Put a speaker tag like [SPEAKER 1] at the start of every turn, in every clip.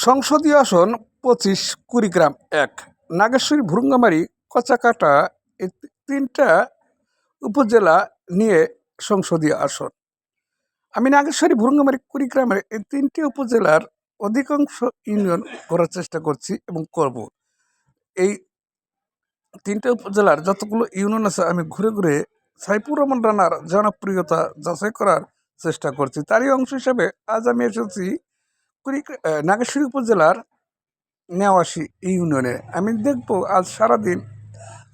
[SPEAKER 1] সংসদীয় আসন ২৫ কুড়িগ্রাম ১, নাগেশ্বরী, ভুরুঙ্গামারী, কচাকাটা এই তিনটা উপজেলা নিয়ে সংসদীয় আসন। আমি নাগেশ্বরী, ভুরুঙ্গামারী, কুড়িগ্রামের এই তিনটি উপজেলার অধিকাংশ ইউনিয়ন করার চেষ্টা করছি এবং করব। এই তিনটে উপজেলার যতগুলো ইউনিয়ন আছে আমি ঘুরে ঘুরে সাইফুর রহমান রানার জনপ্রিয়তা যাচাই করার চেষ্টা করছি। তারই অংশ হিসাবে আজ আমি এসেছি নাগেশ্বরী উপজেলার নেওয়াশী ইউনিয়নে। আমি দেখব আজ সারাদিন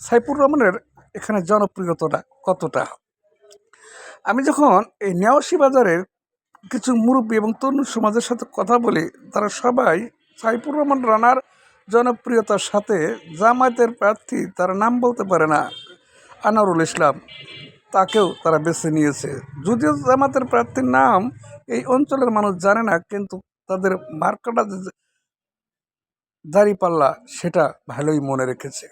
[SPEAKER 1] সাইফুর রহমানের এখানে জনপ্রিয়তাটা কতটা। আমি যখন এই নেওয়াশী বাজারের কিছু মুরব্বী এবং তরুণ সমাজের সাথে কথা বলি, তারা সবাই সাইফুর রহমান রানার জনপ্রিয়তার সাথে জামায়াতের প্রার্থী, তারা নাম বলতে পারে না, আনোয়ারুল ইসলাম, তাকেও তারা বেছে নিয়েছে। যদিও জামায়াতের প্রার্থীর নাম এই অঞ্চলের মানুষ জানে না, কিন্তু তাদের মার্কাটা যে দাঁড়িপাল্লা সেটা ভালোই মনে রেখেছে।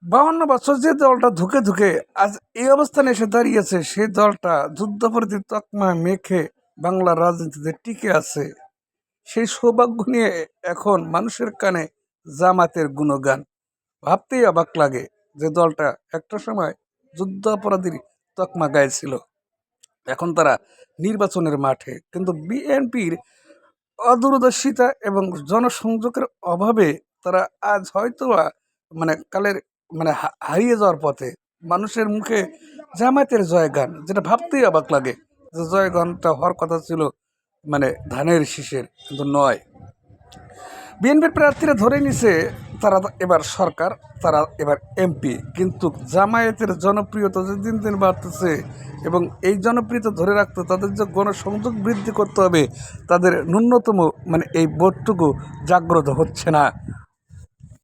[SPEAKER 1] ৫২ বছর যে দলটা ধুকে ধুকে আজ এই অবস্থানে এসে দাঁড়িয়েছে, সেই দলটা যুদ্ধাপরাধী তকমা মেখে বাংলার রাজনীতিতে টিকে আছে। সেই সৌভাগ্য নিয়ে এখন মানুষের কানে জামাতের গুণগান। ভাবতেই অবাক লাগে যে দলটা একটা সময় যুদ্ধাপরাধীর তকমা গাইছিল, এখন তারা নির্বাচনের মাঠে। কিন্তু বিএনপির অদূরদর্শিতা এবং জনসংযোগের অভাবে তারা আজ হয়তোবা কালের হারিয়ে যাওয়ার পথে। মানুষের মুখে জামায়াতের জয়গান, যেটা ভাবতেই অবাক লাগে যে জয়গানটা হওয়ার কথা ছিল ধানের শীষের, কিন্তু নয়। বিএনপির প্রার্থীরা ধরে নিছে তারা এবার সরকার, তারা এবার এমপি, কিন্তু জামায়াতের জনপ্রিয়তা যে দিন দিন বাড়তেছে এবং এই জনপ্রিয়তা ধরে রাখতে তাদের যে গণসংযোগ বৃদ্ধি করতে হবে, তাদের ন্যূনতম এই বোধটুকু জাগ্রত হচ্ছে না।